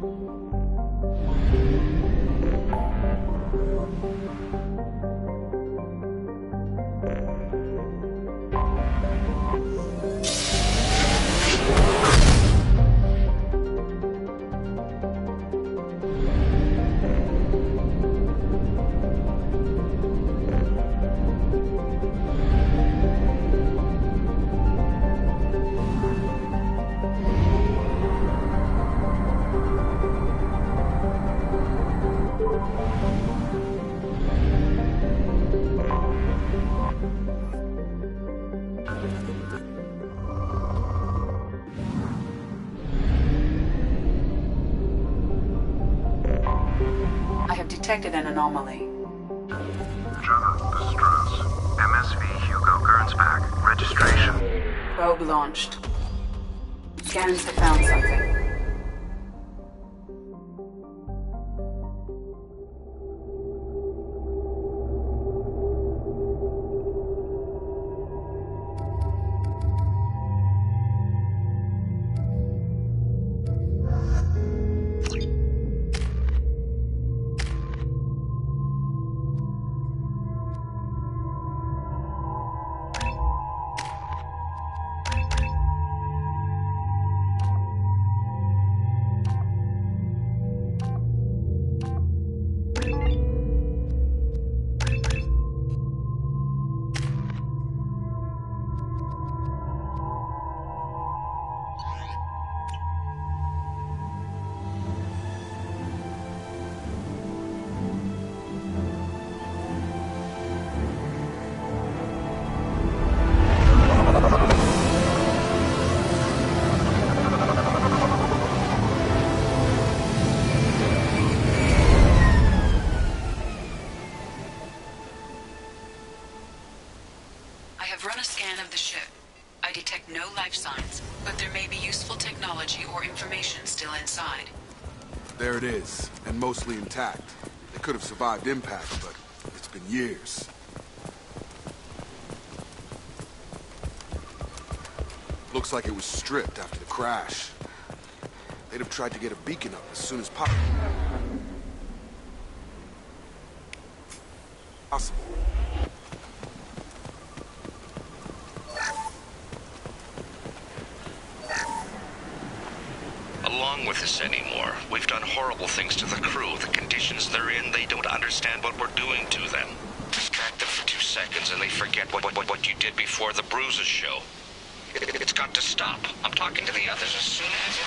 I have detected an anomaly. General distress. MSV Hugo Gernsback. Registration. Probe launched. Scans have found something. Run a scan of the ship. I detect no life signs, but there may be useful technology or information still inside. There it is, and mostly intact. They could have survived impact, but it's been years. Looks like it was stripped after the crash. They'd have tried to get a beacon up as soon as possible. Along with us anymore. We've done horrible things to the crew. The conditions they're in, they don't understand what we're doing to them. Distract them for 2 seconds and they forget what you did before the bruises show. It's got to stop. I'm talking to the others as soon as...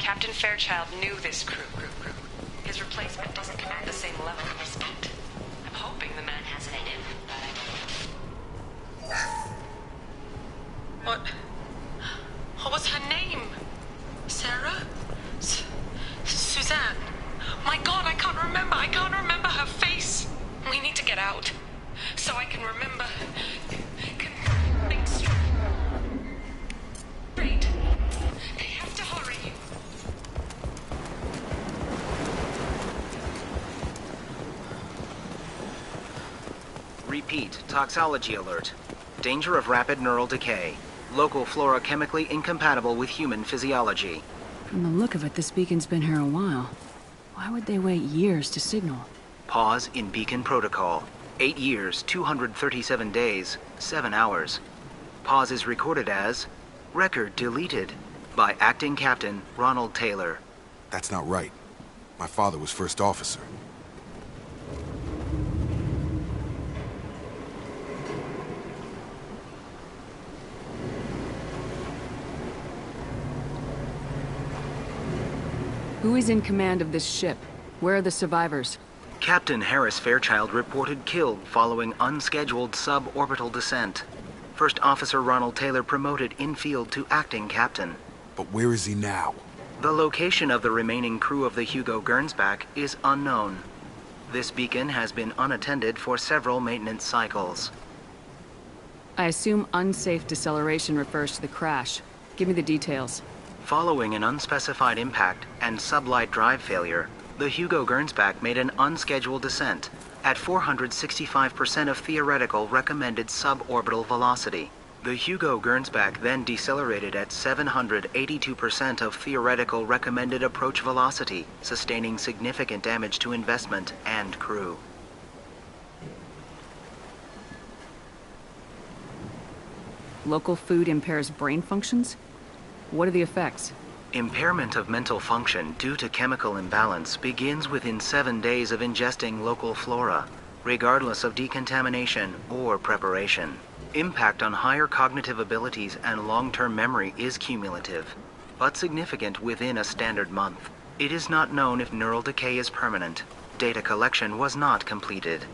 Captain Fairchild knew this crew. His replacement doesn't command the same level of respect. I'm hoping the man has it in him. What was her name? Sarah? Suzanne? My God, I can't remember. I can't remember her face. We need to get out. So I can remember. Think straight. They have to hurry. Repeat, toxology alert. Danger of rapid neural decay. Local flora chemically incompatible with human physiology. From the look of it, this beacon's been here a while. Why would they wait years to signal? Pause in beacon protocol. 8 years, 237 days, 7 hours. Pause is recorded as record deleted by Acting Captain Ronald Taylor. That's not right. My father was first officer. Who is in command of this ship? Where are the survivors? Captain Harris Fairchild reported killed following unscheduled suborbital descent. First Officer Ronald Taylor promoted in-field to acting captain. But where is he now? The location of the remaining crew of the Hugo Gernsback is unknown. This beacon has been unattended for several maintenance cycles. I assume unsafe deceleration refers to the crash. Give me the details. Following an unspecified impact and sublight drive failure, the Hugo Gernsback made an unscheduled descent at 465% of theoretical recommended suborbital velocity. The Hugo Gernsback then decelerated at 782% of theoretical recommended approach velocity, sustaining significant damage to investment and crew. Local food impairs brain functions? What are the effects? Impairment of mental function due to chemical imbalance begins within 7 days of ingesting local flora, regardless of decontamination or preparation. Impact on higher cognitive abilities and long-term memory is cumulative, but significant within a standard month. It is not known if neural decay is permanent. Data collection was not completed.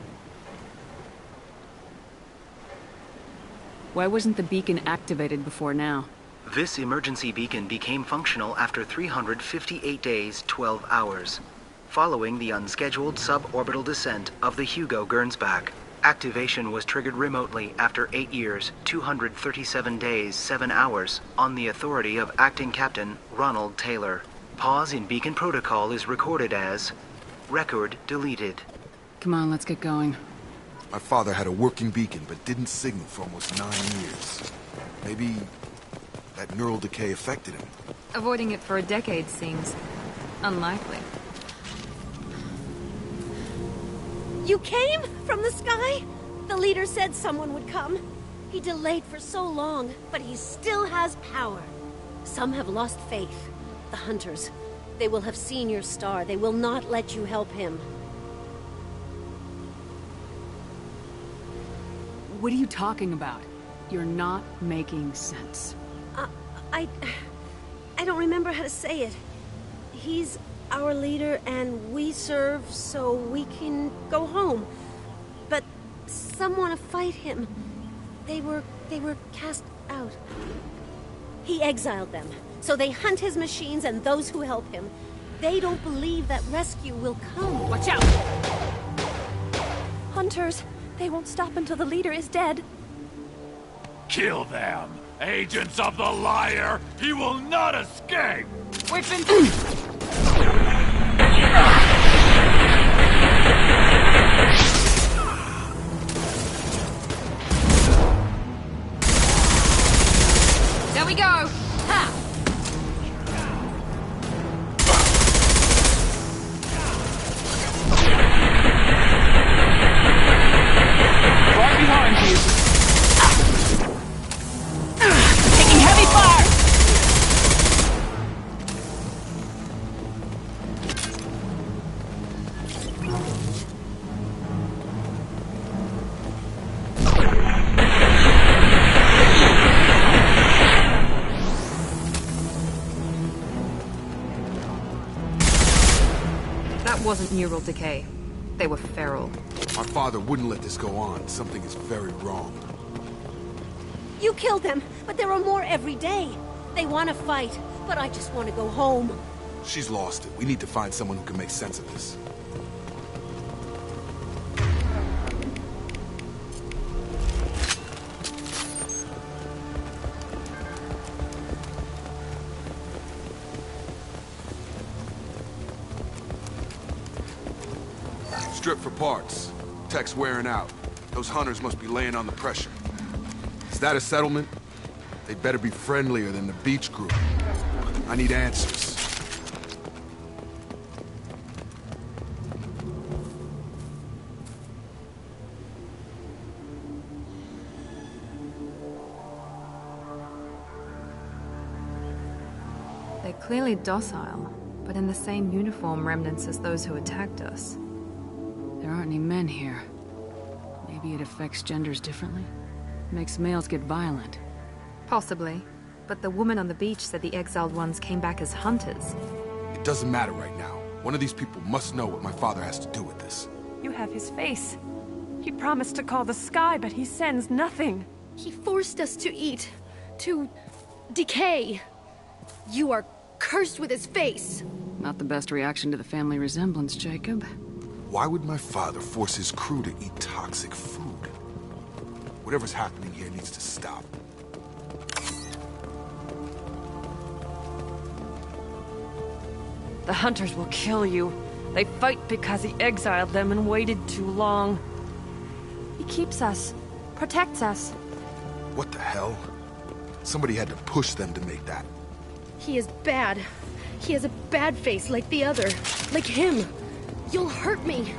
Why wasn't the beacon activated before now? This emergency beacon became functional after 358 days, 12 hours, following the unscheduled suborbital descent of the Hugo Gernsback. Activation was triggered remotely after 8 years, 237 days, 7 hours, on the authority of Acting Captain Ronald Taylor. Pause in beacon protocol is recorded as record deleted. Come on, let's get going. My father had a working beacon, but didn't signal for almost 9 years. Maybe that neural decay affected him. Avoiding it for a decade seems unlikely. You came from the sky? The leader said someone would come. He delayed for so long, but he still has power. Some have lost faith. The hunters. They will have seen your star. They will not let you help him. What are you talking about? You're not making sense. I don't remember how to say it. He's our leader and we serve so we can go home. But some want to fight him. They were cast out. He exiled them. So they hunt his machines and those who help him. They don't believe that rescue will come. Watch out! Hunters, they won't stop until the leader is dead. Kill them! Agents of the liar! He will not escape! We've been... There we go! Ha! Right behind you! Taking heavy fire! That wasn't neural decay. They were feral. My father wouldn't let this go on. Something is very wrong. You killed them, but there are more every day. They want to fight, but I just want to go home. She's lost it. We need to find someone who can make sense of this. Strip for parts. Tech's wearing out. Those hunters must be laying on the pressure. Is that a settlement? They'd better be friendlier than the beach group. I need answers. They're clearly docile, but in the same uniform remnants as those who attacked us. There aren't any men here. Maybe it affects genders differently? Makes males get violent. Possibly. But the woman on the beach said the exiled ones came back as hunters. It doesn't matter right now. One of these people must know what my father has to do with this. You have his face. He promised to call the sky, but he sends nothing. He forced us to eat, to decay. You are cursed with his face. Not the best reaction to the family resemblance, Jacob. Why would my father force his crew to eat toxic food? Whatever's happening here needs to stop. The hunters will kill you. They fight because he exiled them and waited too long. He keeps us, protects us. What the hell? Somebody had to push them to make that. He is bad. He has a bad face like the other. Like him. You'll hurt me.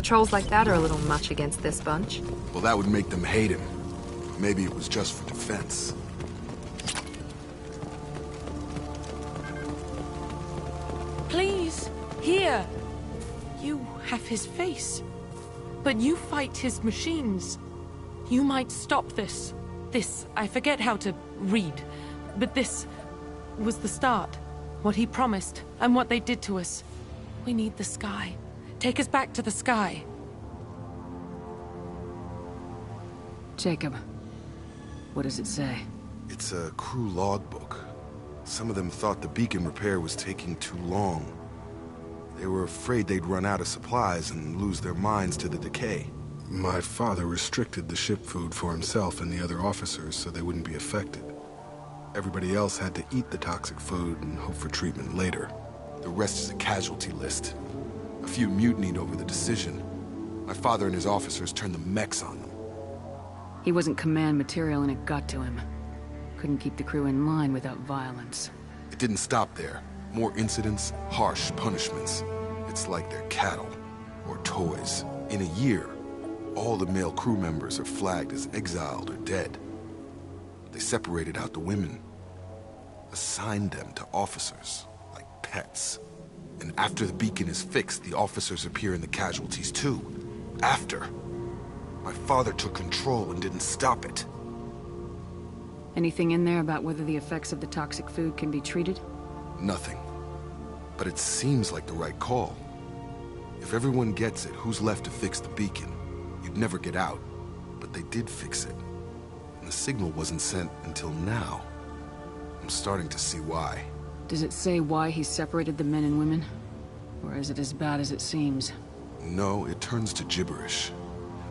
Patrols like that are a little much against this bunch. Well, that would make them hate him. Maybe it was just for defense. Please, here. You have his face. But you fight his machines. You might stop this. This, I forget how to read. But this was the start. What he promised, and what they did to us. We need the sky. Take us back to the sky. Jacob, what does it say? It's a crew logbook. Some of them thought the beacon repair was taking too long. They were afraid they'd run out of supplies and lose their minds to the decay. My father restricted the ship food for himself and the other officers so they wouldn't be affected. Everybody else had to eat the toxic food and hope for treatment later. The rest is a casualty list. A few mutinied over the decision. My father and his officers turned the mechs on them. He wasn't command material and it got to him. Couldn't keep the crew in line without violence. It didn't stop there. More incidents, harsh punishments. It's like they're cattle, or toys. In a year, all the male crew members are flagged as exiled or dead. They separated out the women, assigned them to officers, like pets. And after the beacon is fixed, the officers appear in the casualties too. After. My father took control and didn't stop it. Anything in there about whether the effects of the toxic food can be treated? Nothing. But it seems like the right call. If everyone gets it, who's left to fix the beacon? You'd never get out. But they did fix it. And the signal wasn't sent until now. I'm starting to see why. Does it say why he separated the men and women? Or is it as bad as it seems? No, it turns to gibberish.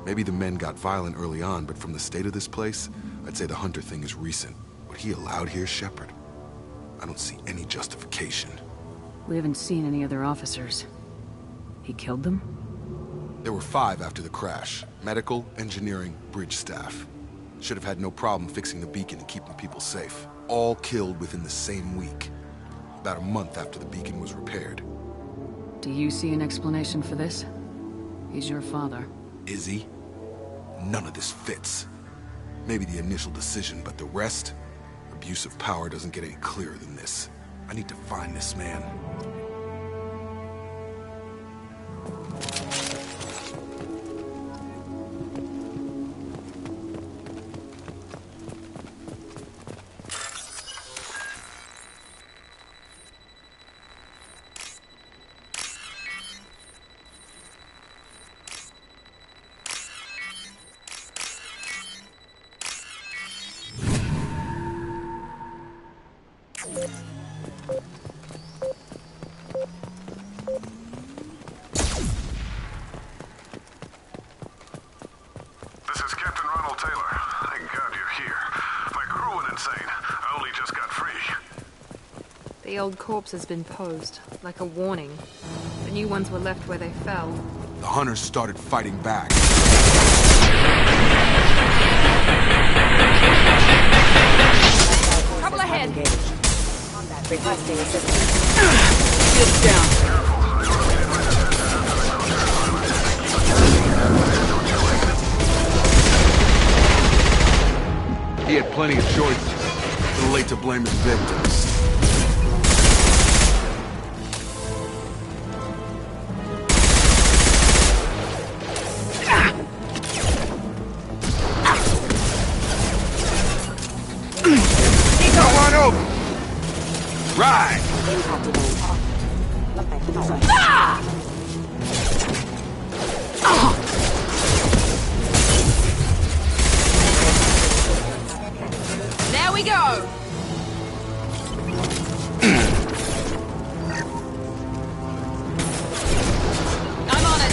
Maybe the men got violent early on, but from the state of this place, I'd say the Hunter thing is recent. What he allowed here, Shepard, I don't see any justification. We haven't seen any other officers. He killed them? There were 5 after the crash. Medical, engineering, bridge staff. Should have had no problem fixing the beacon and keeping people safe. All killed within the same week. About a month after the beacon was repaired. Do you see an explanation for this? He's your father. Is he? None of this fits. Maybe the initial decision, but the rest? Abuse of power doesn't get any clearer than this. I need to find this man. The old corpse has been posed, like a warning. The new ones were left where they fell. The hunters started fighting back. Couple ahead. Combat requesting assistance. Shields down. He had plenty of choices. Too late to blame his victims. Come on over! Right! There we go! I'm on it!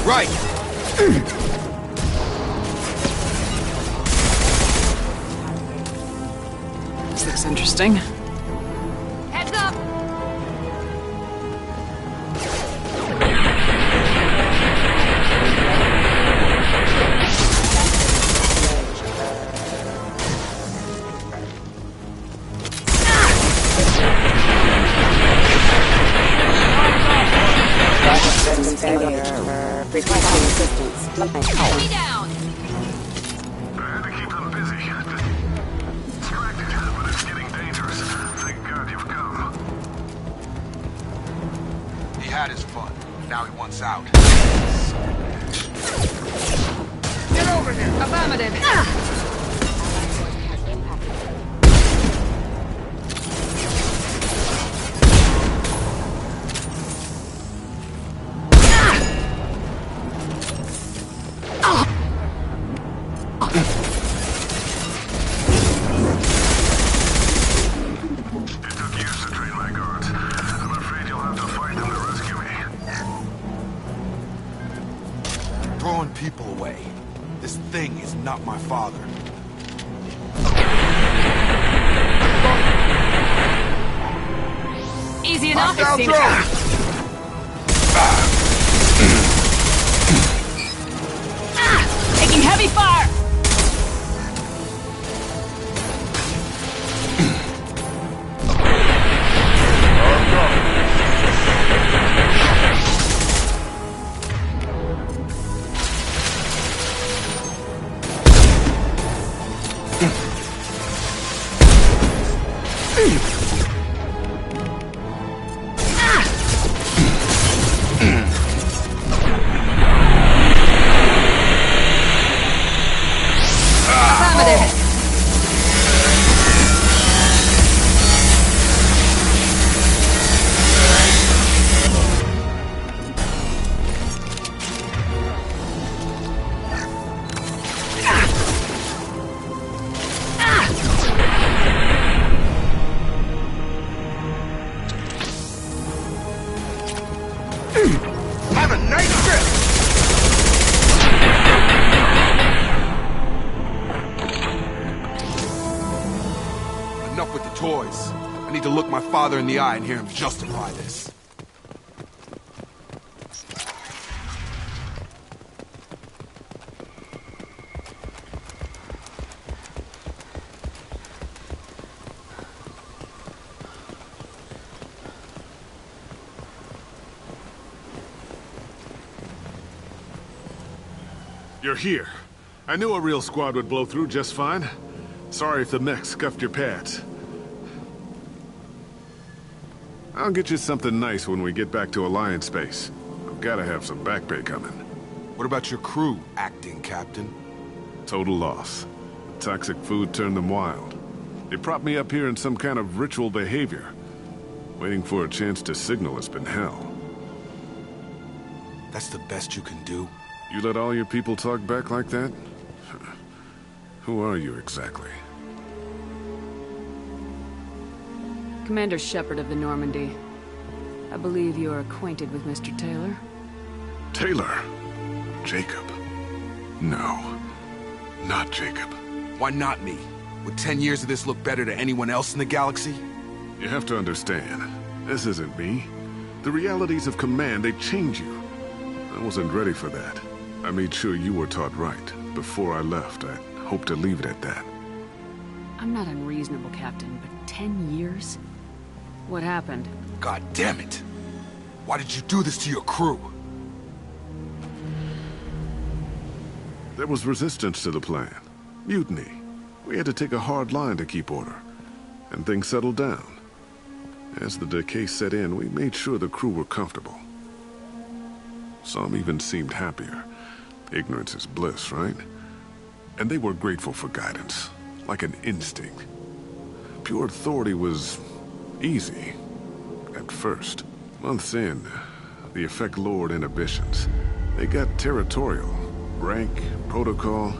Right! This looks interesting. Heads up! Requesting assistance. Enemy down! I had to keep them busy. Distracted, but it's getting dangerous. Thank God you've come. He had his fun. Now he wants out. Get over here! Affirmative! It took years to train my guards. I'm afraid you'll have to fight them to rescue me. Throwing people away. This thing is not my father. Easy enough, it seems. Taking heavy fire! Affirmative! Have a nice trip! Enough with the toys. I need to look my father in the eye and hear him justify this. You're here. I knew a real squad would blow through just fine. Sorry if the mech scuffed your pads. I'll get you something nice when we get back to Alliance base. I've gotta have some back pay coming. What about your crew, acting captain? Total loss. Toxic food turned them wild. They propped me up here in some kind of ritual behavior. Waiting for a chance to signal has been hell. That's the best you can do? You let all your people talk back like that? Who are you exactly? Commander Shepard of the Normandy. I believe you're acquainted with Mr. Taylor. Taylor? Jacob? No. Not Jacob. Why not me? Would 10 years of this look better to anyone else in the galaxy? You have to understand, this isn't me. The realities of command, they change you. I wasn't ready for that. I made sure you were taught right. Before I left, I hope to leave it at that. I'm not unreasonable, Captain, but 10 years? What happened? God damn it! Why did you do this to your crew? There was resistance to the plan. Mutiny. We had to take a hard line to keep order. And things settled down. As the decay set in, we made sure the crew were comfortable. Some even seemed happier. Ignorance is bliss, right? And they were grateful for guidance, like an instinct. Pure authority was easy, at first. Months in, the effect lowered inhibitions. They got territorial. Rank, protocol,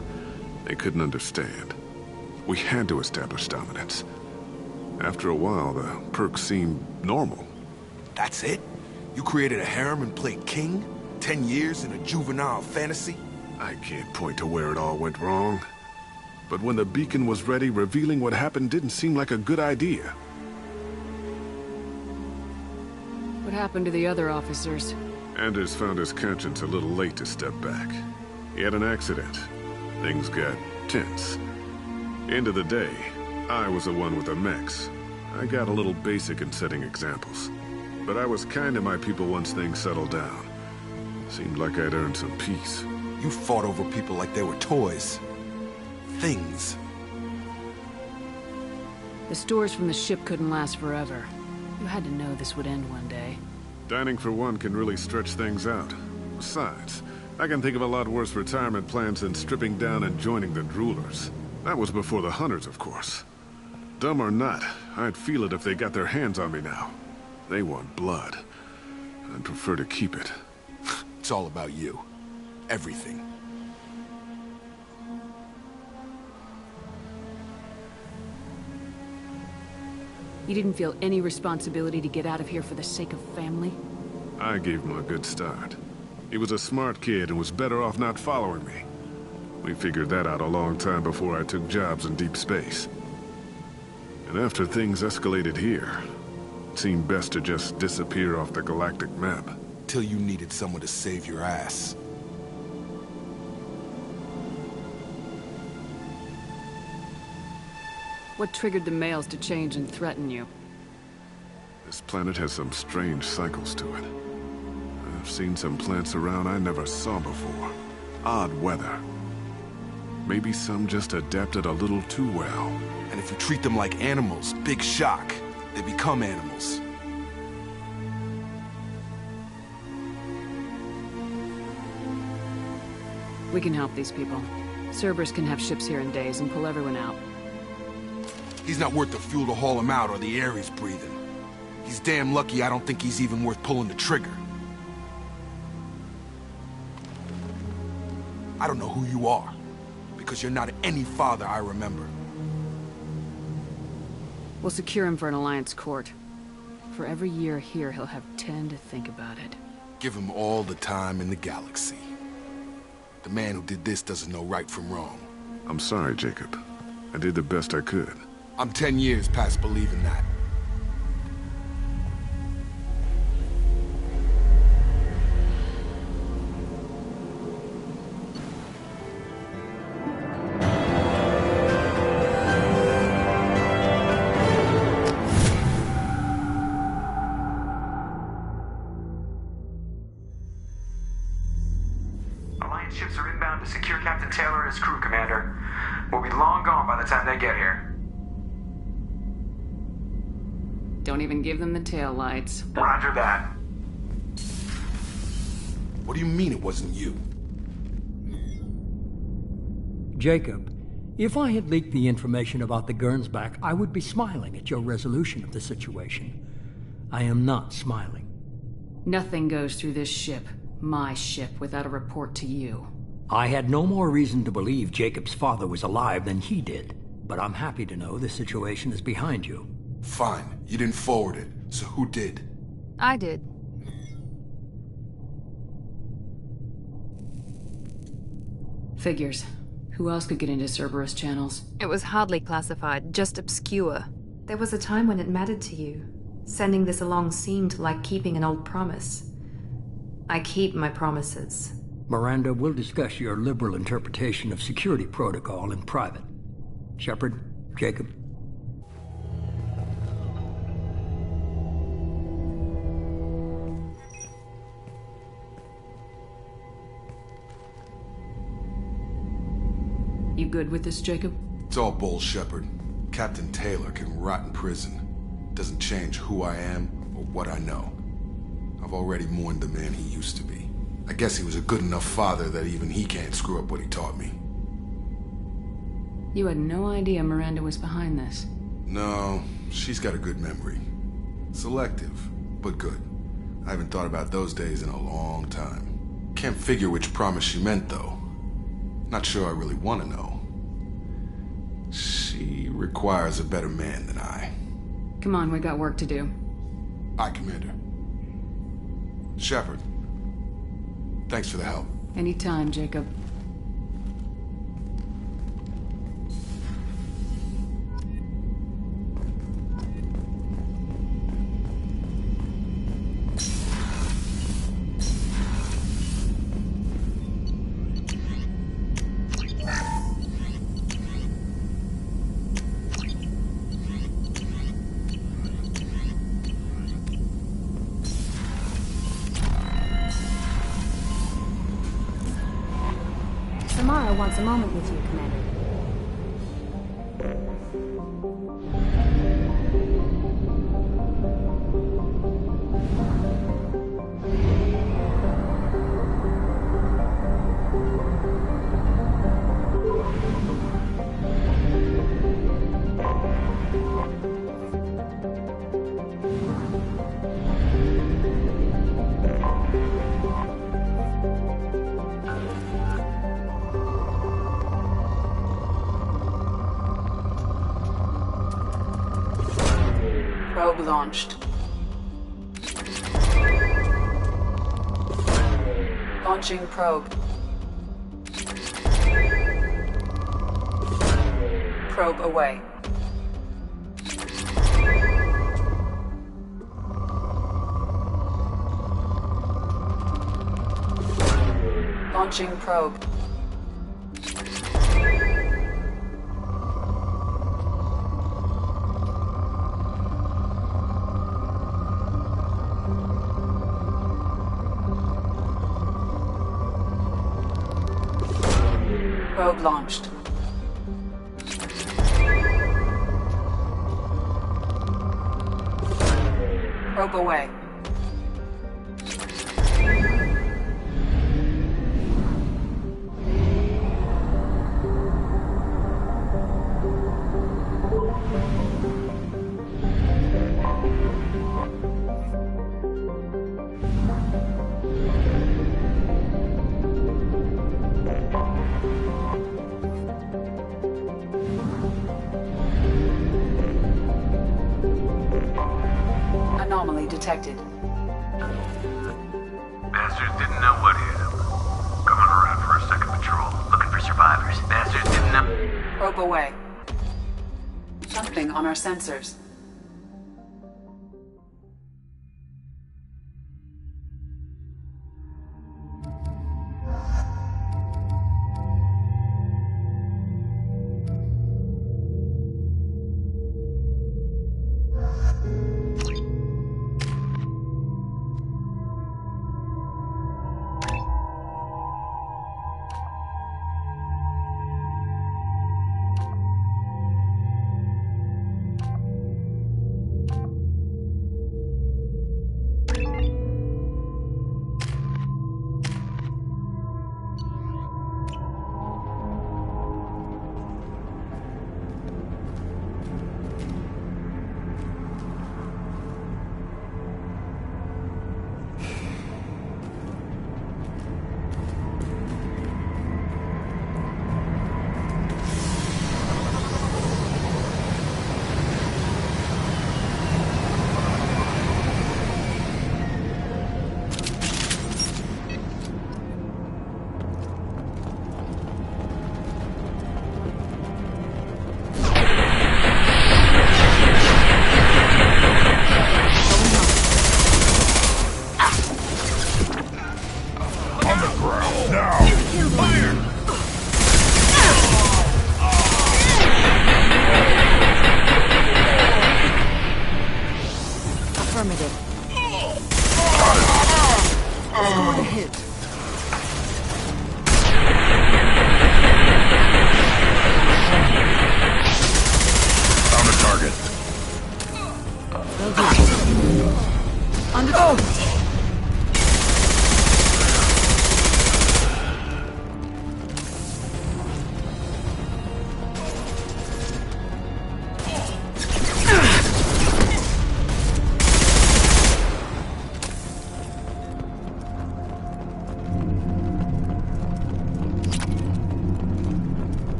they couldn't understand. We had to establish dominance. After a while, the perks seemed normal. That's it? You created a harem and played king? 10 years in a juvenile fantasy? I can't point to where it all went wrong. But when the beacon was ready, revealing what happened didn't seem like a good idea. What happened to the other officers? Anders found his conscience a little late to step back. He had an accident. Things got tense. End of the day, I was the one with the mechs. I got a little basic in setting examples. But I was kind to my people once things settled down. Seemed like I'd earned some peace. You fought over people like they were toys. Things. The stores from the ship couldn't last forever. You had to know this would end one day. Dining for one can really stretch things out. Besides, I can think of a lot worse retirement plans than stripping down and joining the Droolers. That was before the Hunters, of course. Dumb or not, I'd feel it if they got their hands on me now. They want blood. I'd prefer to keep it. It's all about you. Everything. You didn't feel any responsibility to get out of here for the sake of family? I gave him a good start. He was a smart kid and was better off not following me. We figured that out a long time before I took jobs in deep space. And after things escalated here, it seemed best to just disappear off the galactic map. Till you needed someone to save your ass. What triggered the males to change and threaten you? This planet has some strange cycles to it. I've seen some plants around I never saw before. Odd weather. Maybe some just adapted a little too well. And if you treat them like animals, big shock. They become animals. We can help these people. Cerberus can have ships here in days and pull everyone out. He's not worth the fuel to haul him out or the air he's breathing. He's damn lucky I don't think he's even worth pulling the trigger. I don't know who you are, because you're not any father I remember. We'll secure him for an Alliance court. For every year here, he'll have 10 to think about it. Give him all the time in the galaxy. The man who did this doesn't know right from wrong. I'm sorry, Jacob. I did the best I could. I'm 10 years past believing that. Alliance ships are inbound to secure Captain Taylor and his crew, Commander. We'll be long gone by the time they get here. Don't even give them the tail lights. Roger that. What do you mean it wasn't you? Jacob, if I had leaked the information about the Gernsback, I would be smiling at your resolution of the situation. I am not smiling. Nothing goes through this ship, my ship, without a report to you. I had no more reason to believe Jacob's father was alive than he did, but I'm happy to know the situation is behind you. Fine. You didn't forward it, so who did? I did. Figures. Who else could get into Cerberus channels? It was hardly classified, just obscure. There was a time when it mattered to you. Sending this along seemed like keeping an old promise. I keep my promises. Miranda, we'll discuss your liberal interpretation of security protocol in private. Shepard, Jacob. You good with this, Jacob? It's all bull, Shepard. Captain Taylor can rot in prison. Doesn't change who I am or what I know. I've already mourned the man he used to be. I guess he was a good enough father that even he can't screw up what he taught me. You had no idea Miranda was behind this. No, she's got a good memory. Selective, but good. I haven't thought about those days in a long time. Can't figure which promise she meant, though. Not sure I really want to know. She requires a better man than I. Come on, we got work to do. Aye, Commander. Shepard. Thanks for the help. Anytime, Jacob. Samara wants a moment with you, Commander. Probe launched. Launching probe. Probe away. Launching probe. Probe launched. Probe away. Anomaly detected. Bastards didn't know what hit them. Coming around for a second patrol, looking for survivors. Bastards didn't know. Probe away. Something on our sensors.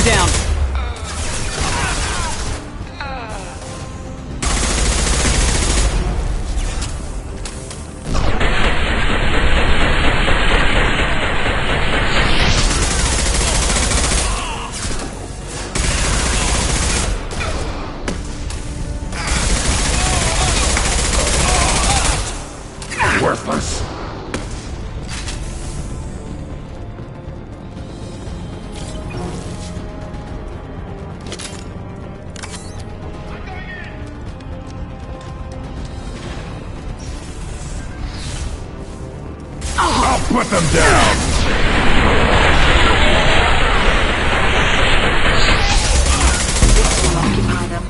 Hunter down! Worthless. I'll put them down! Occupy them.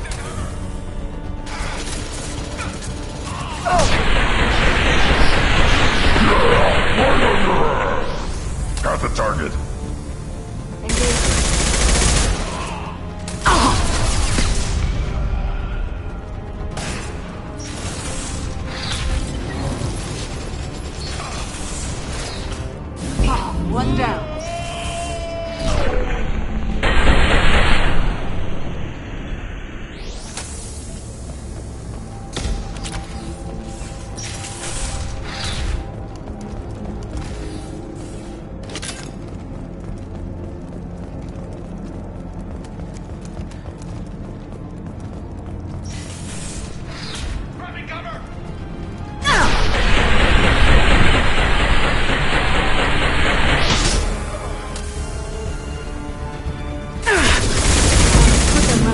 Got the target. One down.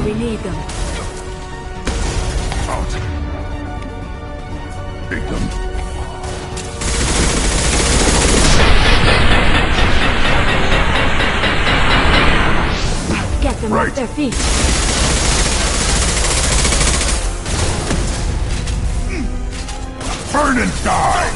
We need them. Out. Beat them. Get them Right. off their feet. Burn and die!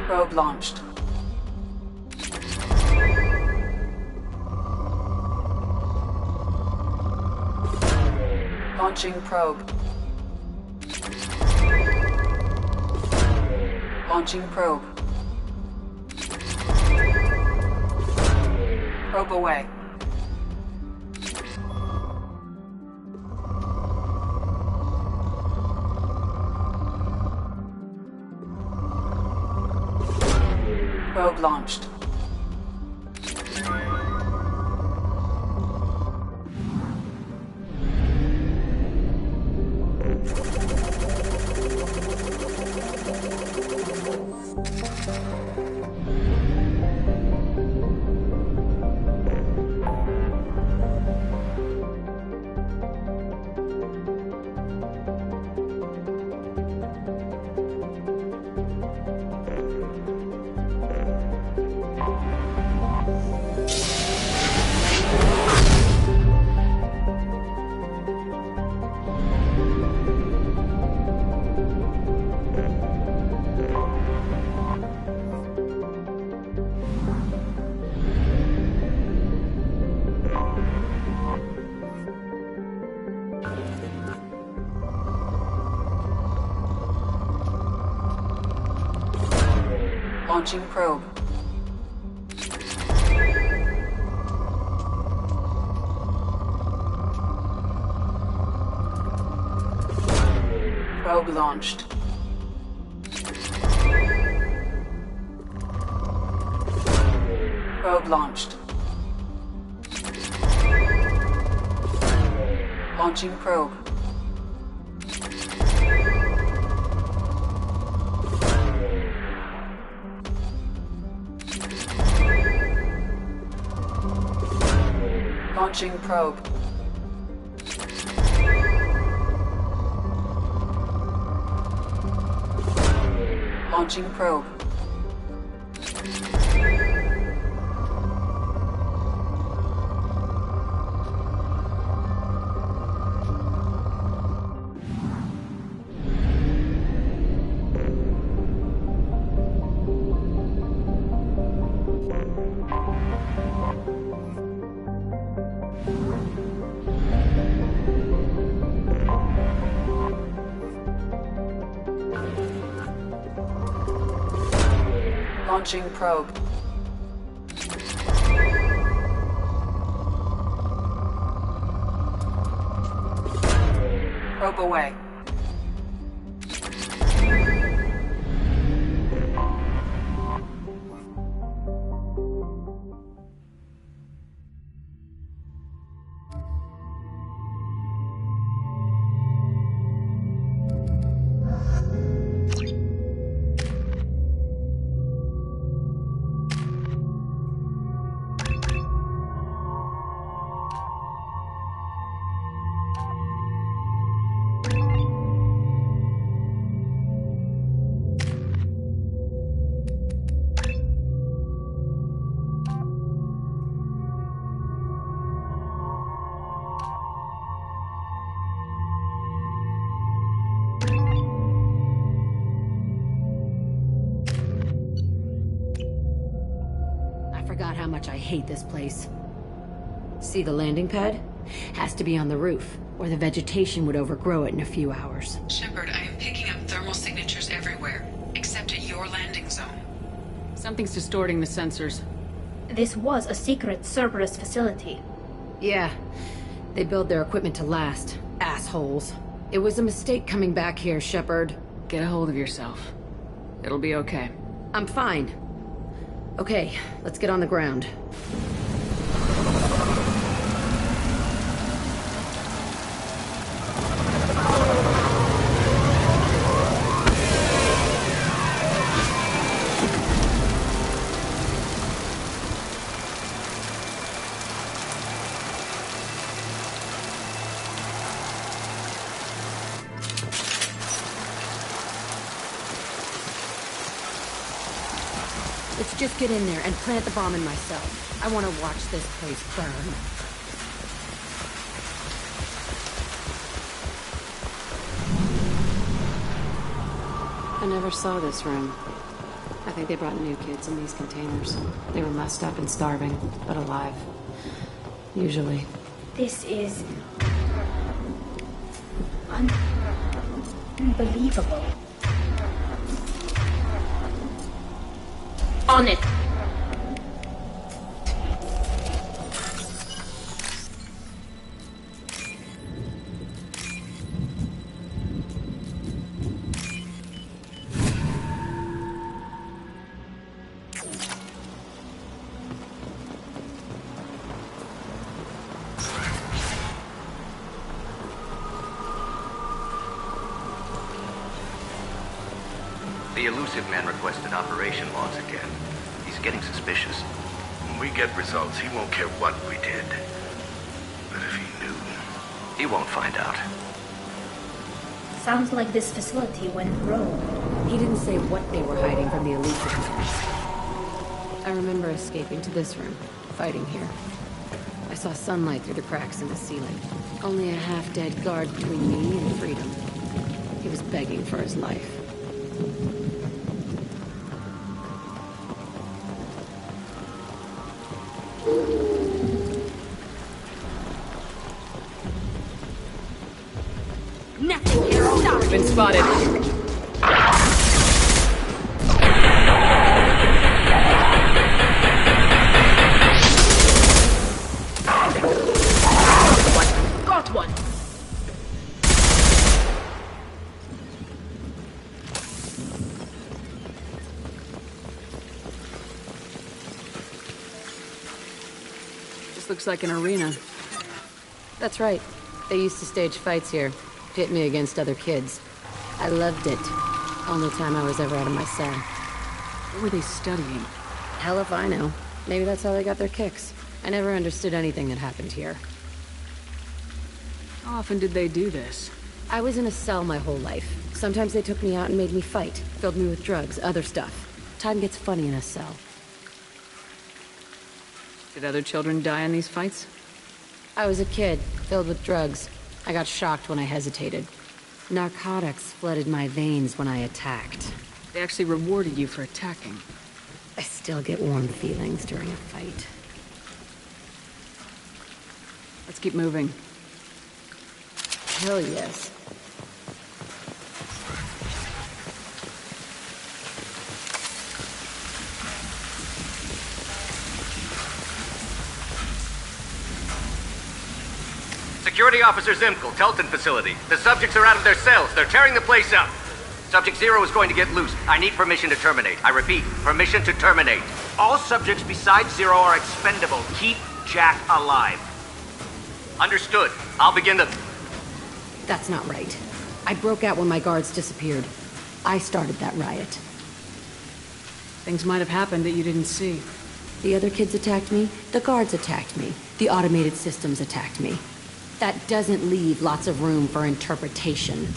Probe launched. Launching probe. Launching probe. Probe away. Probe launched. Launching probe. Probe launched. Probe launched. Launching probe. Launching probe. Launching probe. Launching probe. Probe away. How much I hate this place. See the landing pad? Has to be on the roof, or the vegetation would overgrow it in a few hours. Shepard, I am picking up thermal signatures everywhere, except at your landing zone. Something's distorting the sensors. This was a secret Cerberus facility. Yeah, they build their equipment to last. Assholes. It was a mistake coming back here, Shepard. Get a hold of yourself. It'll be okay. I'm fine. Okay, let's get on the ground. Let's just get in there and plant the bomb in myself. I want to watch this place burn. I never saw this room. I think they brought new kids in these containers. They were messed up and starving, but alive. Usually. This is... unbelievable. On it. The elusive man requested operation logs again. He's getting suspicious. When we get results, he won't care what we did. But if he knew... He won't find out. Sounds like this facility went rogue. He didn't say what they were hiding from the elusive man. I remember escaping to this room, fighting here. I saw sunlight through the cracks in the ceiling. Only a half-dead guard between me and freedom. He was begging for his life. Nothing here. Stop. Been spotted. one. This looks like an arena. That's right. They used to stage fights here, pit me against other kids. I loved it. Only time I was ever out of my cell. What were they studying? Hell if I know. Maybe that's how they got their kicks. I never understood anything that happened here. How often did they do this? I was in a cell my whole life. Sometimes they took me out and made me fight, filled me with drugs, other stuff. Time gets funny in a cell. Did other children die in these fights? I was a kid, filled with drugs. I got shocked when I hesitated. Narcotics flooded my veins when I attacked. They actually rewarded you for attacking. I still get warm feelings during a fight. Let's keep moving. Hell yes. Security Officer Zimkel, Telton facility. The subjects are out of their cells. They're tearing the place up. Subject Zero is going to get loose. I need permission to terminate. I repeat, permission to terminate. All subjects besides Zero are expendable. Keep Jack alive. Understood. I'll begin the... That's not right. I broke out when my guards disappeared. I started that riot. Things might have happened that you didn't see. The other kids attacked me. The guards attacked me. The automated systems attacked me. That doesn't leave lots of room for interpretation.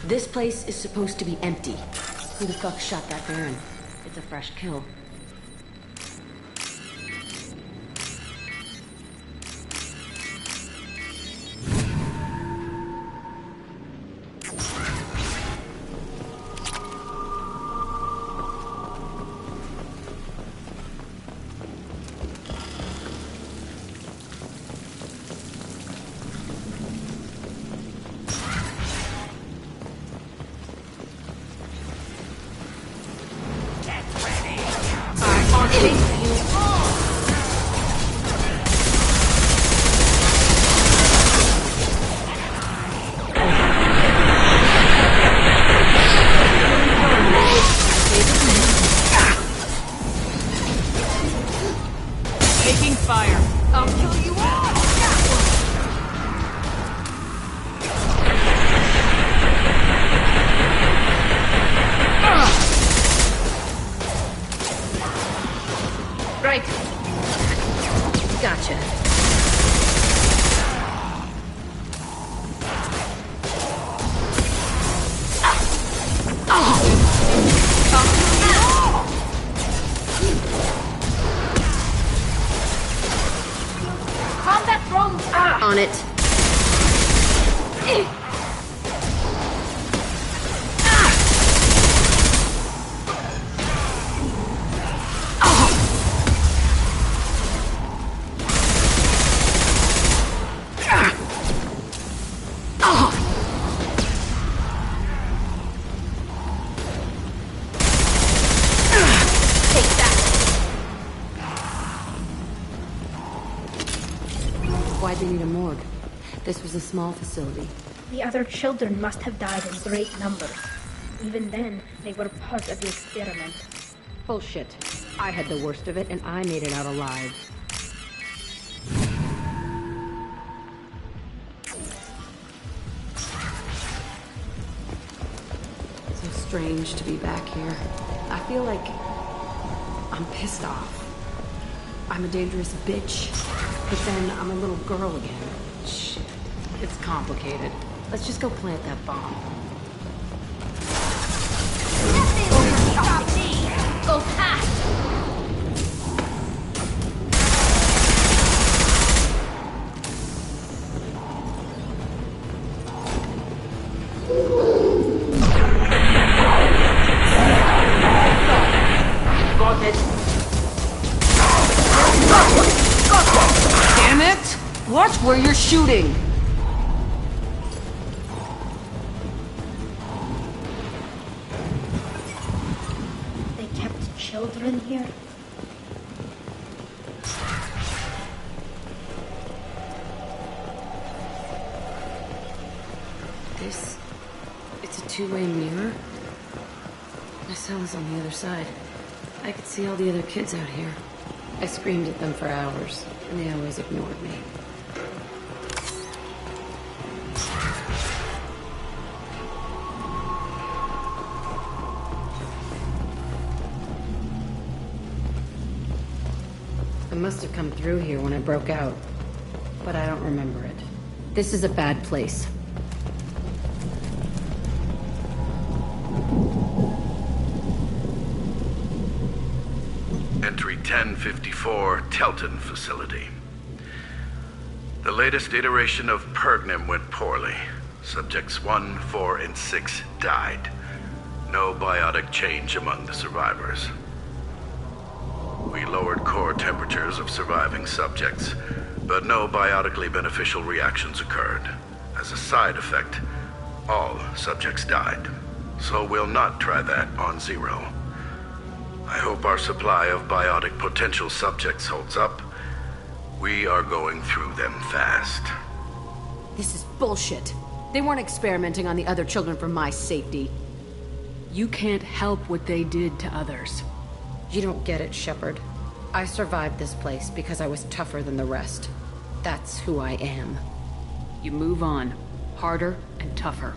This place is supposed to be empty. Who the fuck shot that Baron? It's a fresh kill. Taking fire. I'll kill you all! Right. Gotcha. Combat drone! On it. Why'd they need a morgue? This was a small facility. The other children must have died in great numbers. Even then, they were part of the experiment. Bullshit. I had the worst of it, and I made it out alive. So strange to be back here. I feel like I'm pissed off. I'm a dangerous bitch, but then I'm a little girl again. Shit. It's complicated. Let's just go plant that bomb. Go fast! Got it. Damn it! Watch where you're shooting! They kept children here? two-way mirror? My cell is on the other side. I could see all the other kids out here. I screamed at them for hours, and they always ignored me. I must have come through here when I broke out, but I don't remember it. This is a bad place. Entry 1054, Telton facility. The latest iteration of Pergnim went poorly. Subjects 1, 4, and 6 died. No biotic change among the survivors. We lowered core temperatures of surviving subjects, but no biotically beneficial reactions occurred. As a side effect, all subjects died. So we'll not try that on Zero. I hope our supply of biotic potential subjects holds up. We are going through them fast. This is bullshit. They weren't experimenting on the other children for my safety. You can't help what they did to others. You don't get it, Shepard. I survived this place because I was tougher than the rest. That's who I am. You move on. Harder and tougher.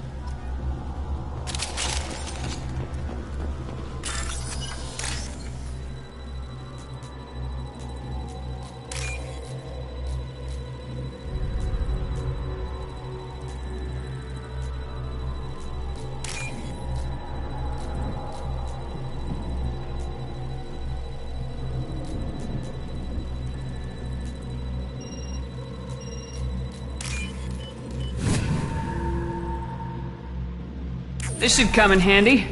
This should come in handy.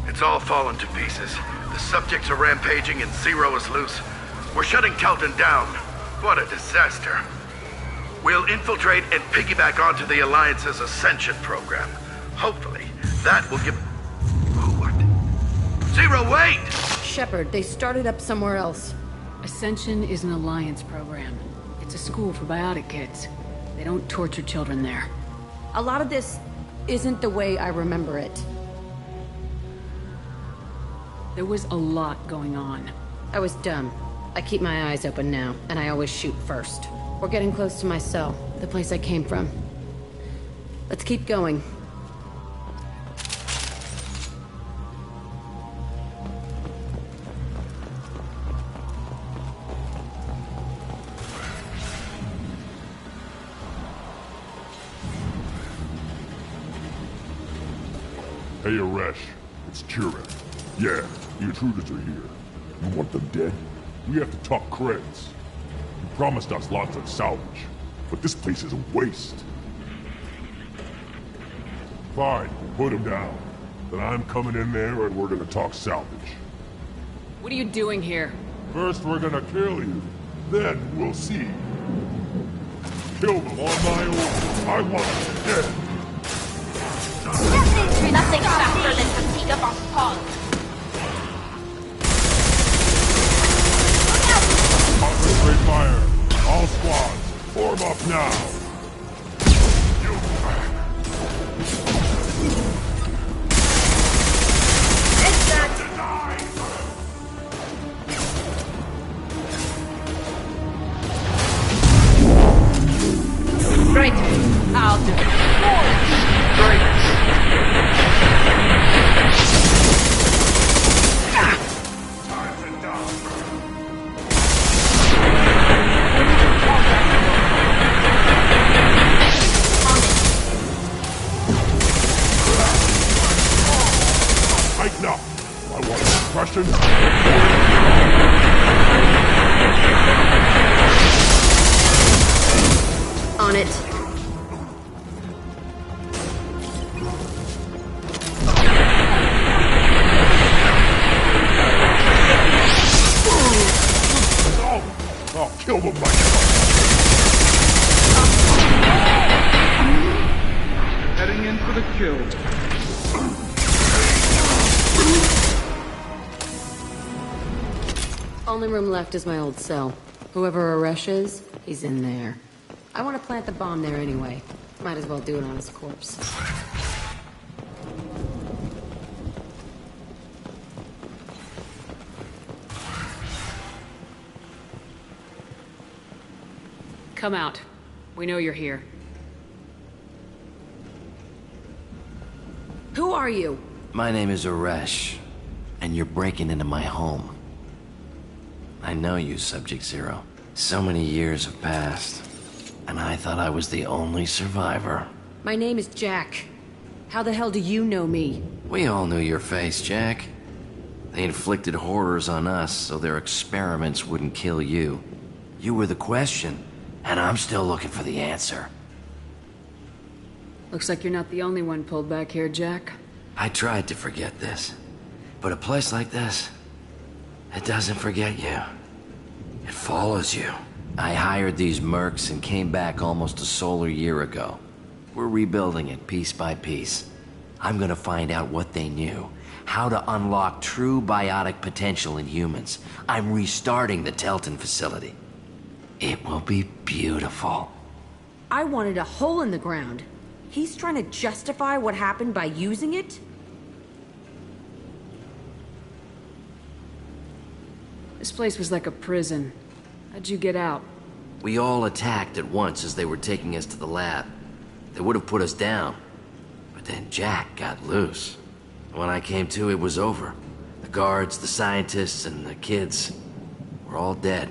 It's all fallen to pieces. The subjects are rampaging and Zero is loose. We're shutting Telton down. What a disaster. We'll infiltrate and piggyback onto the Alliance's Ascension program. Hopefully, that will give... What? Zero, wait! Shepard, they started up somewhere else. Ascension is an Alliance program. It's a school for biotic kids. They don't torture children there. A lot of this isn't the way I remember it. There was a lot going on. I was dumb. I keep my eyes open now, and I always shoot first. We're getting close to my cell, the place I came from. Let's keep going. Hey, Aresh. It's Kieran. Yeah, the intruders are here. You want them dead? We have to talk credits. You promised us lots of salvage, but this place is a waste. Fine, put him down. Then I'm coming in there and we're gonna talk salvage. What are you doing here? First we're gonna kill you, then we'll see. Kill them on my order. I want them dead. Nothing faster than fatigue of our cause. Concentrate fire. All squads, form up now. Great. I'll do it. Great. Tighten up. I want suppression. On it. I'll kill them myself. Heading in for the kill. Only room left is my old cell. Whoever Aresh is, he's in there. I want to plant the bomb there anyway. Might as well do it on his corpse. Come out. We know you're here. Who are you? My name is Aresh, and you're breaking into my home. I know you, Subject Zero. So many years have passed, and I thought I was the only survivor. My name is Jack. How the hell do you know me? We all knew your face, Jack. They inflicted horrors on us so their experiments wouldn't kill you. You were the question, and I'm still looking for the answer. Looks like you're not the only one pulled back here, Jack. I tried to forget this, but a place like this, it doesn't forget you. It follows you. I hired these mercs and came back almost a solar year ago. We're rebuilding it piece by piece. I'm gonna find out what they knew, how to unlock true biotic potential in humans. I'm restarting the Telton facility. It will be beautiful. I wanted a hole in the ground. He's trying to justify what happened by using it? This place was like a prison. How'd you get out? We all attacked at once as they were taking us to the lab. They would have put us down. But then Jack got loose. When I came to, it was over. The guards, the scientists, and the kids were all dead.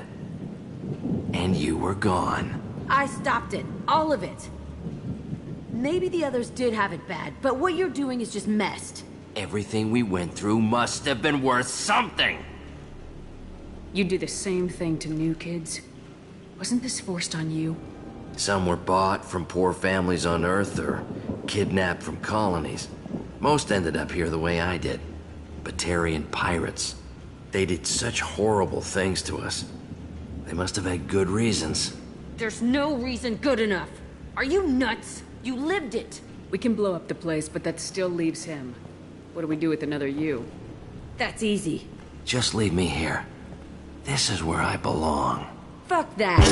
And you were gone. I stopped it. All of it. Maybe the others did have it bad, but what you're doing is just messed. Everything we went through must have been worth something! You do the same thing to new kids. Wasn't this forced on you? Some were bought from poor families on Earth or kidnapped from colonies. Most ended up here the way I did. Batarian pirates. They did such horrible things to us. They must have had good reasons. There's no reason good enough. Are you nuts? You lived it. We can blow up the place, but that still leaves him. What do we do with another you? That's easy. Just leave me here. This is where I belong. Fuck that.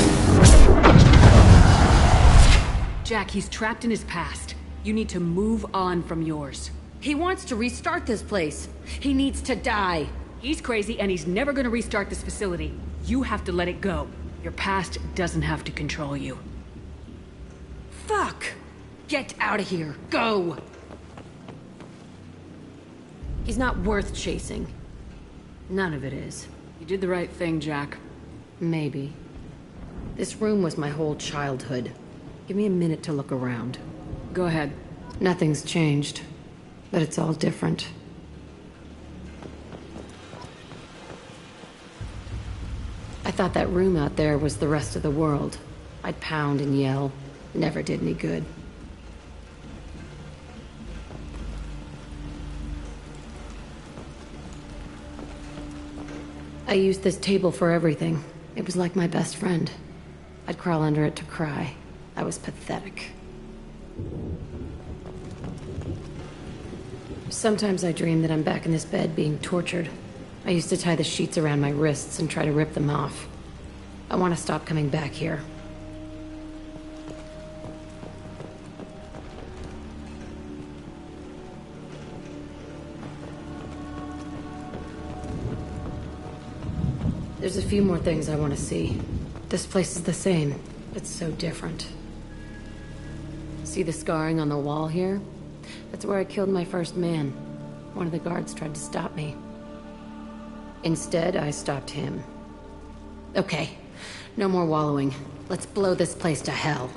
Jack, he's trapped in his past. You need to move on from yours. He wants to restart this place. He needs to die. He's crazy and he's never gonna restart this facility. You have to let it go. Your past doesn't have to control you. Fuck! Get out of here. Go! He's not worth chasing. None of it is. You did the right thing, Jack. Maybe. This room was my whole childhood. Give me a minute to look around. Go ahead. Nothing's changed, but it's all different. I thought that room out there was the rest of the world. I'd pound and yell. Never did any good. I used this table for everything. It was like my best friend. I'd crawl under it to cry. I was pathetic. Sometimes I dream that I'm back in this bed being tortured. I used to tie the sheets around my wrists and try to rip them off. I want to stop coming back here. There's a few more things I want to see. This place is the same. It's so different. See the scarring on the wall here? That's where I killed my first man. One of the guards tried to stop me. Instead, I stopped him. Okay, no more wallowing. Let's blow this place to hell.